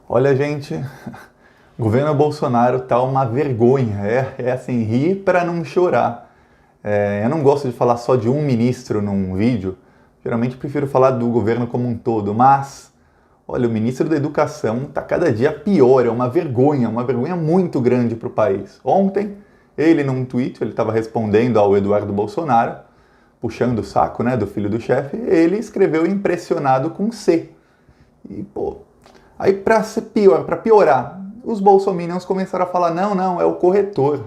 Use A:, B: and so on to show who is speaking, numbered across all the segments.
A: Olha, gente, o governo Bolsonaro tá uma vergonha. É assim, rir para não chorar. Eu não gosto de falar só de um ministro num vídeo. Geralmente prefiro falar do governo como um todo. Mas, olha, o ministro da Educação tá cada dia pior. É uma vergonha muito grande para o país. Ontem, ele num tweet, ele estava respondendo ao Eduardo Bolsonaro, puxando o saco, né, do filho do chefe. Ele escreveu impressionado com C. E, pô, aí para ser pior, para piorar, os bolsominions começaram a falar, não, é o corretor.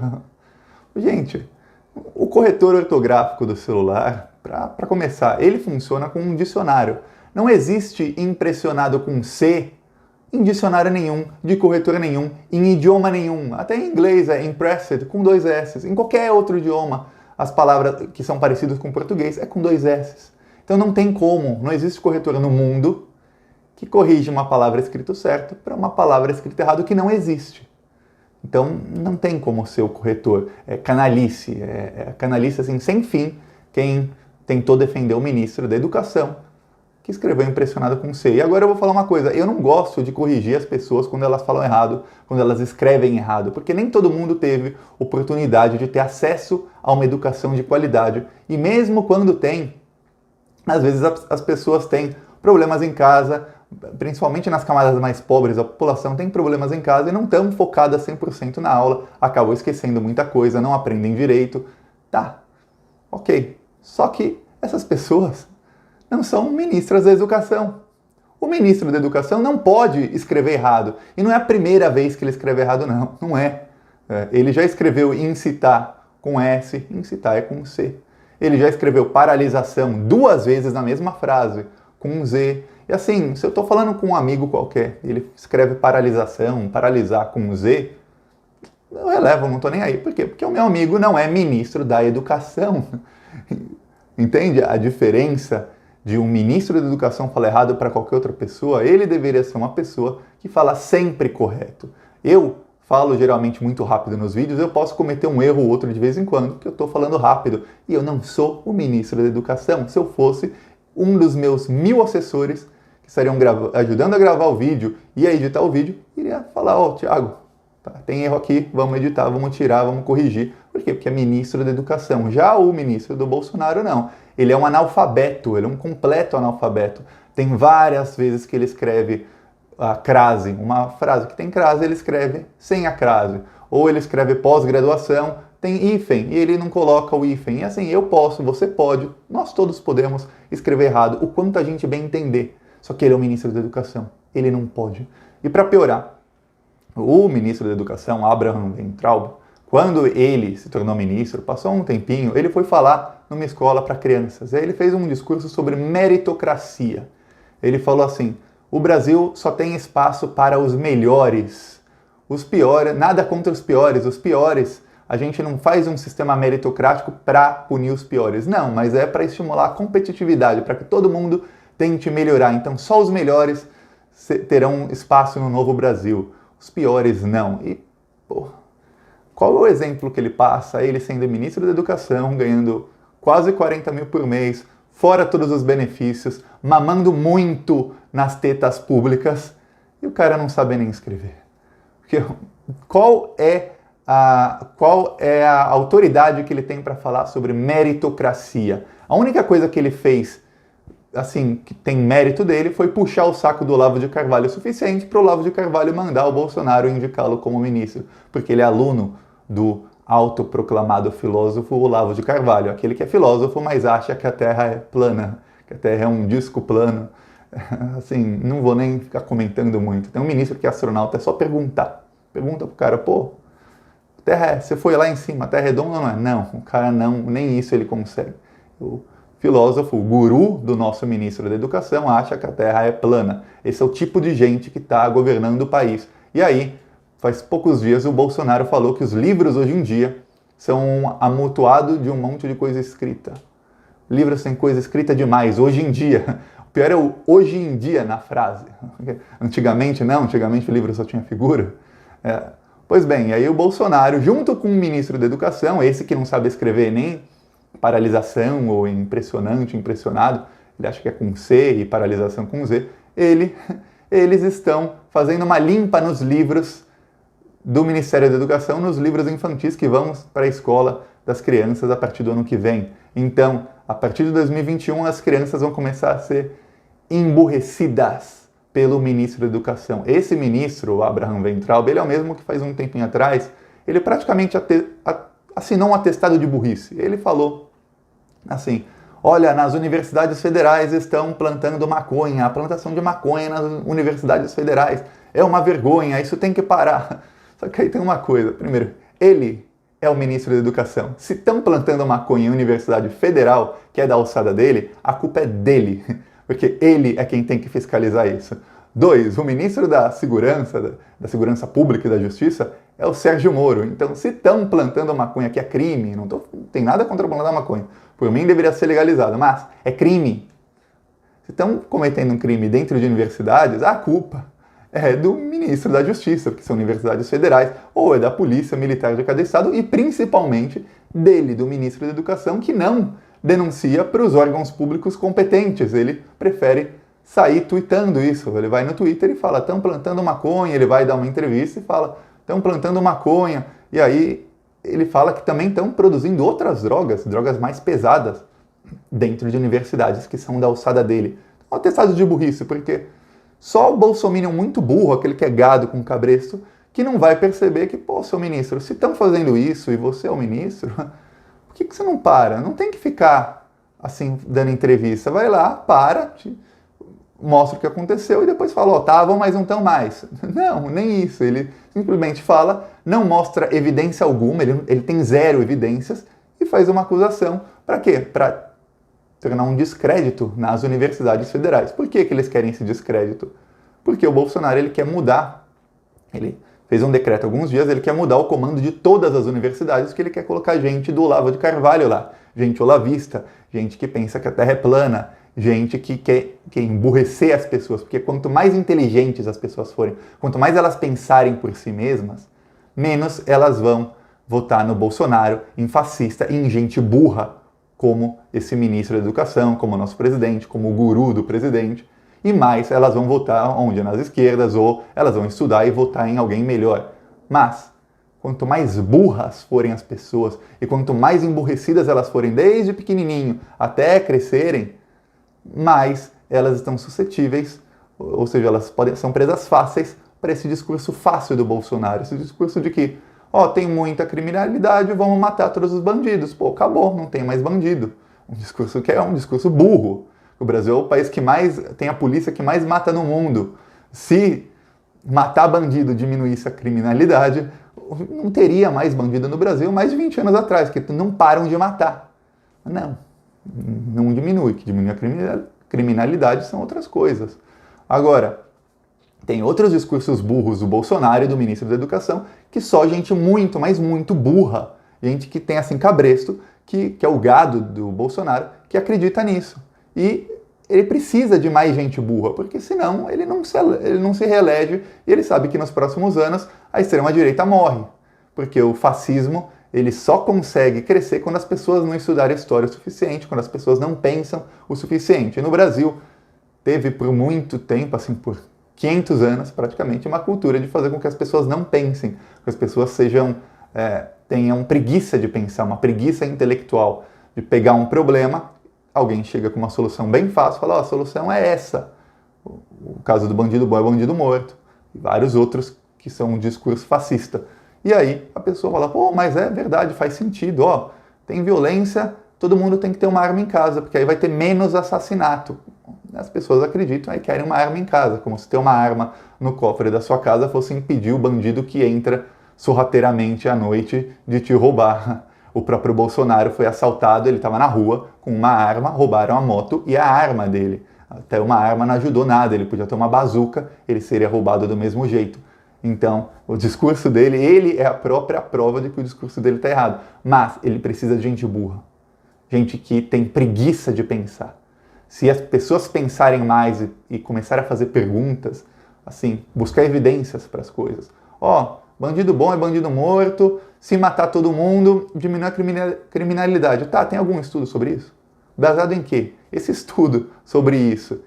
A: Gente, o corretor ortográfico do celular, para começar, ele funciona com um dicionário. Não existe impressionado com C em dicionário nenhum, de corretor nenhum, em idioma nenhum. Até em inglês é impressed com dois S. Em qualquer outro idioma, as palavras que são parecidas com português é com dois S. Então não tem como, não existe corretor no mundo que corrige uma palavra escrita certo para uma palavra escrita errado que não existe. Então, não tem como ser o corretor. É canalice, canalice assim, sem fim, quem tentou defender o ministro da Educação, que escreveu impressionado com C. E agora eu vou falar uma coisa, eu não gosto de corrigir as pessoas quando elas falam errado, quando elas escrevem errado, porque nem todo mundo teve oportunidade de ter acesso a uma educação de qualidade. E mesmo quando tem, às vezes as pessoas têm problemas em casa, principalmente nas camadas mais pobres, a população tem problemas em casa e não estão focadas 100% na aula, acabam esquecendo muita coisa, não aprendem direito. Tá, ok. Só que essas pessoas não são ministras da educação. O ministro da educação não pode escrever errado. E não é a primeira vez que ele escreve errado, não é. Ele já escreveu incitar com S, incitar é com C. Ele já escreveu paralisação 2 vezes na mesma frase, com Z. E assim, se eu estou falando com um amigo qualquer, ele escreve paralisação, paralisar com Z, eu relevo, não estou nem aí. Por quê? Porque o meu amigo não é ministro da Educação. Entende a diferença de um ministro da Educação falar errado para qualquer outra pessoa? Ele deveria ser uma pessoa que fala sempre correto. Eu falo geralmente muito rápido nos vídeos, eu posso cometer um erro ou outro de vez em quando, porque eu estou falando rápido. E eu não sou o ministro da Educação. Se eu fosse, um dos meus 1000 assessores que estariam ajudando a gravar o vídeo e a editar o vídeo, iria falar, Thiago, tá, tem erro aqui, vamos editar, vamos tirar, vamos corrigir. Por quê? Porque é ministro da Educação. Já o ministro do Bolsonaro, não. Ele é um analfabeto, ele é um completo analfabeto. Tem várias vezes que ele escreve a crase, uma frase que tem crase, ele escreve sem a crase. Ou ele escreve pós-graduação, tem hífen, e ele não coloca o hífen. E assim, eu posso, você pode, nós todos podemos escrever errado, o quanto a gente bem entender. Só que ele é o ministro da Educação, ele não pode. E para piorar, o ministro da Educação, Abraham Weintraub, quando ele se tornou ministro, passou um tempinho, ele foi falar numa escola para crianças. Aí ele fez um discurso sobre meritocracia. Ele falou assim, o Brasil só tem espaço para os melhores. Os piores, nada contra os piores, a gente não faz um sistema meritocrático para punir os piores. Não, mas é para estimular a competitividade, para que todo mundo tente melhorar. Então só os melhores terão espaço no novo Brasil. Os piores não. E, qual é o exemplo que ele passa? Ele sendo ministro da Educação, ganhando quase 40 mil por mês, fora todos os benefícios, mamando muito nas tetas públicas, e o cara não sabe nem escrever. Porque qual é a autoridade que ele tem para falar sobre meritocracia? A única coisa que ele fez, assim, que tem mérito dele, foi puxar o saco do Olavo de Carvalho o suficiente para o Olavo de Carvalho mandar o Bolsonaro indicá-lo como ministro, porque ele é aluno do autoproclamado filósofo Olavo de Carvalho, aquele que é filósofo, mas acha que a Terra é plana, que a Terra é um disco plano. Assim, não vou nem ficar comentando muito. Tem um ministro que é astronauta, é só perguntar. Pergunta pro cara, Terra você foi lá em cima, a Terra é redonda ou não é? Não, o cara não, nem isso ele consegue. O filósofo, o guru do nosso ministro da Educação, acha que a Terra é plana. Esse é o tipo de gente que está governando o país. E aí, faz poucos dias o Bolsonaro falou que os livros hoje em dia são amontoado de um monte de coisa escrita. Livros têm coisa escrita demais, hoje em dia. O pior é o hoje em dia na frase. Antigamente não, antigamente o livro só tinha figura. Pois bem, aí o Bolsonaro, junto com o ministro da Educação, esse que não sabe escrever nem paralisação ou impressionante, impressionado, ele acha que é com C e paralisação com Z, ele eles estão fazendo uma limpa nos livros do Ministério da Educação, nos livros infantis que vão para a escola das crianças a partir do ano que vem. Então, a partir de 2021, as crianças vão começar a ser emburrecidas pelo ministro da Educação. Esse ministro, o Abraham Weintraub, ele é o mesmo que faz um tempinho atrás, ele praticamente assinou um atestado de burrice. Ele falou assim: olha, nas universidades federais estão plantando maconha, a plantação de maconha nas universidades federais é uma vergonha, isso tem que parar. Só que aí tem uma coisa, primeiro, ele é o ministro da Educação. Se estão plantando maconha em universidade federal, que é da alçada dele, a culpa é dele, porque ele é quem tem que fiscalizar isso. 2, o ministro da Segurança Pública e da Justiça é o Sérgio Moro. Então, se estão plantando maconha, que é crime, não tem nada contra plantar maconha, por mim deveria ser legalizado, mas é crime. Se estão cometendo um crime dentro de universidades, a culpa é do ministro da Justiça, porque são universidades federais, ou é da Polícia Militar de cada estado, e principalmente dele, do ministro da Educação, que não denuncia para os órgãos públicos competentes. Ele prefere sair tweetando isso. Ele vai no Twitter e fala: estão plantando maconha, ele vai dar uma entrevista e fala: estão plantando maconha, e aí ele fala que também estão produzindo outras drogas mais pesadas, dentro de universidades que são da alçada dele. Um atestado de burrice, porque só o bolsominion muito burro, aquele que é gado com cabresto, que não vai perceber que, pô, seu ministro, se estão fazendo isso e você é o ministro, por que você não para? Não tem que ficar assim, dando entrevista. Vai lá, para, mostra o que aconteceu e depois fala: ó, estavam, mas não estão mais. Não, nem isso. Ele simplesmente fala, não mostra evidência alguma, ele tem zero evidências e faz uma acusação. Para quê? Para tornar um descrédito nas universidades federais. Por que eles querem esse descrédito? Porque o Bolsonaro, ele quer mudar, ele fez um decreto há alguns dias, ele quer mudar o comando de todas as universidades, que ele quer colocar gente do Olavo de Carvalho lá, gente olavista, gente que pensa que a Terra é plana, gente que quer emburrecer as pessoas, porque quanto mais inteligentes as pessoas forem, quanto mais elas pensarem por si mesmas, menos elas vão votar no Bolsonaro, em fascista e em gente burra, como esse ministro da Educação, como o nosso presidente, como o guru do presidente, e mais elas vão votar onde? Nas esquerdas, ou elas vão estudar e votar em alguém melhor. Mas, quanto mais burras forem as pessoas, e quanto mais emburrecidas elas forem desde pequenininho até crescerem, mais elas estão suscetíveis, ou seja, elas são presas fáceis para esse discurso fácil do Bolsonaro, esse discurso de que ó, tem muita criminalidade, vamos matar todos os bandidos. Pô, acabou, não tem mais bandido. Um discurso que é um discurso burro. O Brasil é o país que mais tem a polícia que mais mata no mundo. Se matar bandido diminuísse a criminalidade, não teria mais bandido no Brasil mais de 20 anos atrás, que não param de matar. Não diminui. O que diminui a criminalidade são outras coisas. Agora, tem outros discursos burros do Bolsonaro e do ministro da Educação que só gente muito, mas muito burra, gente que tem assim cabresto, que é o gado do Bolsonaro, que acredita nisso. E ele precisa de mais gente burra, porque senão ele não se reelege e ele sabe que nos próximos anos a extrema-direita morre. Porque o fascismo ele só consegue crescer quando as pessoas não estudarem história o suficiente, quando as pessoas não pensam o suficiente. E no Brasil teve por muito tempo, assim, por 500 anos, praticamente, uma cultura de fazer com que as pessoas não pensem, que as pessoas tenham preguiça de pensar, uma preguiça intelectual, de pegar um problema, alguém chega com uma solução bem fácil, fala: ó, a solução é essa. O caso do bandido bom é bandido morto, e vários outros que são um discurso fascista. E aí a pessoa fala: pô, mas é verdade, faz sentido, ó, tem violência, todo mundo tem que ter uma arma em casa, porque aí vai ter menos assassinato. As pessoas acreditam e querem uma arma em casa, como se ter uma arma no cofre da sua casa fosse impedir o bandido que entra sorrateiramente à noite de te roubar. O próprio Bolsonaro foi assaltado, ele estava na rua com uma arma, roubaram a moto e a arma dele. Até uma arma não ajudou nada, ele podia ter uma bazuca, ele seria roubado do mesmo jeito. Então, o discurso dele, ele é a própria prova de que o discurso dele está errado. Mas ele precisa de gente burra, gente que tem preguiça de pensar. Se as pessoas pensarem mais e começarem a fazer perguntas, assim, buscar evidências para as coisas. Ó, bandido bom é bandido morto, se matar todo mundo, diminui a criminalidade. Tá, tem algum estudo sobre isso? Baseado em quê? Esse estudo sobre isso,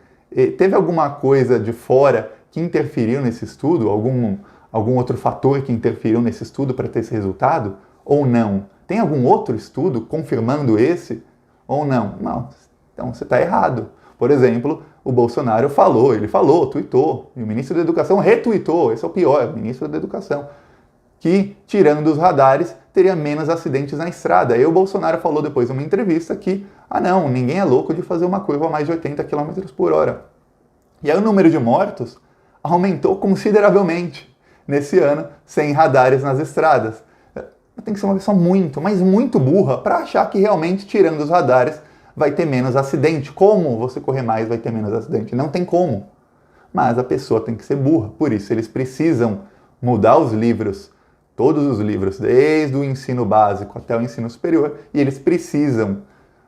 A: teve alguma coisa de fora que interferiu nesse estudo, algum outro fator que interferiu nesse estudo para ter esse resultado, ou não? Tem algum outro estudo confirmando esse, ou não? Não, então você está errado. Por exemplo, o Bolsonaro tweetou, e o ministro da Educação retuitou, esse é o pior, o ministro da Educação, que, tirando os radares, teria menos acidentes na estrada. Aí o Bolsonaro falou depois numa entrevista que, não, ninguém é louco de fazer uma curva a mais de 80 km por hora. E aí o número de mortos aumentou consideravelmente nesse ano, sem radares nas estradas. Tem que ser uma pessoa muito, mas muito burra para achar que realmente, tirando os radares, vai ter menos acidente. Como você correr mais vai ter menos acidente? Não tem como. Mas a pessoa tem que ser burra. Por isso eles precisam mudar os livros, todos os livros, desde o ensino básico até o ensino superior, e eles precisam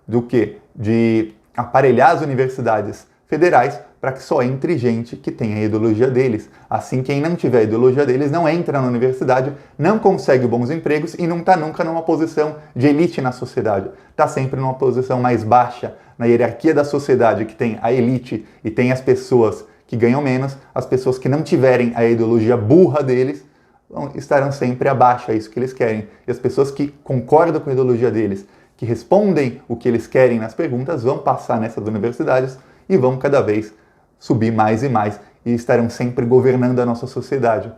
A: do quê? De aparelhar as universidades federais para que só entre gente que tenha a ideologia deles. Assim, quem não tiver a ideologia deles não entra na universidade, não consegue bons empregos e não está nunca numa posição de elite na sociedade. Está sempre numa posição mais baixa na hierarquia da sociedade, que tem a elite e tem as pessoas que ganham menos. As pessoas que não tiverem a ideologia burra deles estarão sempre abaixo, é isso que eles querem. E as pessoas que concordam com a ideologia deles, que respondem o que eles querem nas perguntas, vão passar nessas universidades e vão cada vez subir mais e mais, e estarão sempre governando a nossa sociedade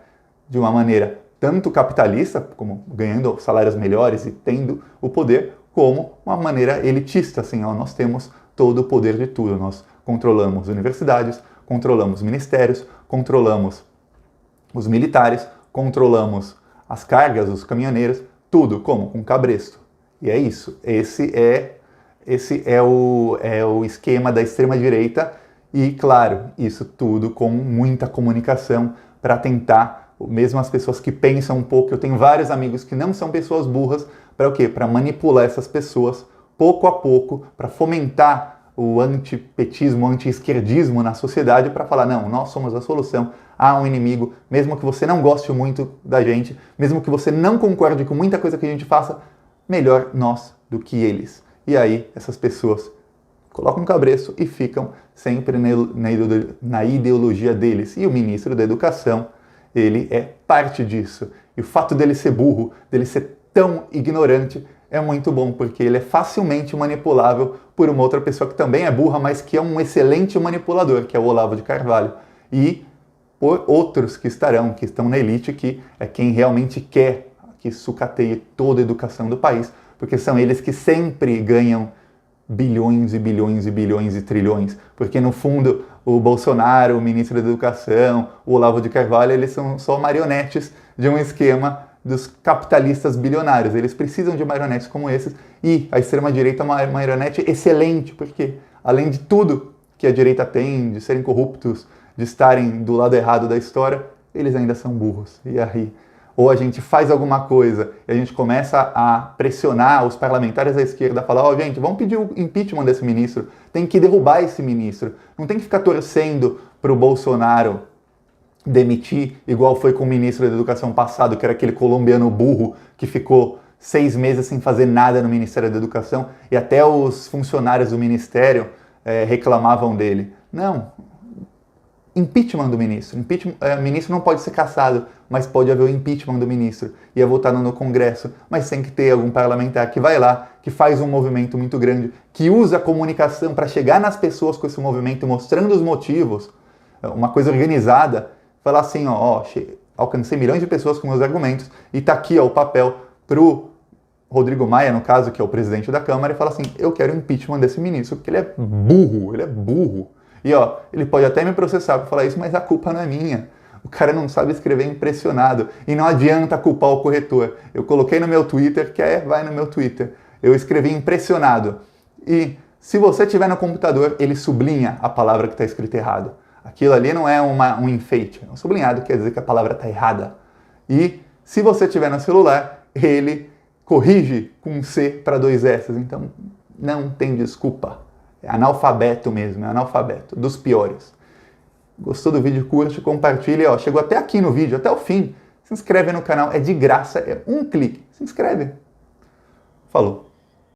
A: de uma maneira tanto capitalista, como ganhando salários melhores e tendo o poder, como uma maneira elitista, assim, nós temos todo o poder de tudo, nós controlamos universidades, controlamos ministérios, controlamos os militares, controlamos as cargas, os caminhoneiros, tudo, como? Com cabresto. E é isso, esse é o esquema da extrema-direita. E, claro, isso tudo com muita comunicação para tentar, mesmo as pessoas que pensam um pouco, eu tenho vários amigos que não são pessoas burras, para o quê? Para manipular essas pessoas, pouco a pouco, para fomentar o antipetismo, o anti-esquerdismo na sociedade, para falar, não, nós somos a solução, há um inimigo, mesmo que você não goste muito da gente, mesmo que você não concorde com muita coisa que a gente faça, melhor nós do que eles. E aí, essas pessoas colocam um cabresto e ficam sempre na ideologia deles. E o ministro da Educação, ele é parte disso. E o fato dele ser burro, dele ser tão ignorante, é muito bom, porque ele é facilmente manipulável por uma outra pessoa que também é burra, mas que é um excelente manipulador, que é o Olavo de Carvalho. E por outros que estão na elite, que é quem realmente quer que sucateie toda a educação do país, porque são eles que sempre ganham bilhões e bilhões e bilhões e trilhões, porque no fundo o Bolsonaro, o ministro da Educação, o Olavo de Carvalho, eles são só marionetes de um esquema dos capitalistas bilionários. Eles precisam de marionetes como esses, e a extrema-direita é uma marionete excelente, porque além de tudo que a direita tem, de serem corruptos, de estarem do lado errado da história, eles ainda são burros. E aí, ou a gente faz alguma coisa e a gente começa a pressionar os parlamentares da esquerda, a falar, gente, vamos pedir o impeachment desse ministro, tem que derrubar esse ministro, não tem que ficar torcendo para o Bolsonaro demitir, igual foi com o ministro da Educação passado, que era aquele colombiano burro que ficou 6 meses sem fazer nada no Ministério da Educação, e até os funcionários do ministério reclamavam dele. Não. Impeachment do ministro. O ministro não pode ser cassado, mas pode haver o impeachment do ministro. E é votado no Congresso, mas tem que ter algum parlamentar que vai lá, que faz um movimento muito grande, que usa a comunicação para chegar nas pessoas com esse movimento, mostrando os motivos, uma coisa organizada, falar assim, alcancei milhões de pessoas com meus argumentos, e tá aqui o papel pro Rodrigo Maia, no caso, que é o presidente da Câmara, e fala assim, eu quero o impeachment desse ministro, porque ele é burro. E ele pode até me processar por falar isso, mas a culpa não é minha. O cara não sabe escrever impressionado. E não adianta culpar o corretor. Eu coloquei no meu Twitter, vai no meu Twitter. Eu escrevi impressionado. E se você tiver no computador, ele sublinha a palavra que está escrita errado. Aquilo ali não é um enfeite. Um sublinhado quer dizer que a palavra está errada. E se você tiver no celular, ele corrige com um C para 2 S. Então, não tem desculpa. É analfabeto mesmo, é analfabeto, dos piores. Gostou do vídeo? Curte, compartilha. Chegou até aqui no vídeo, até o fim. Se inscreve no canal, é de graça, é um clique. Se inscreve. Falou.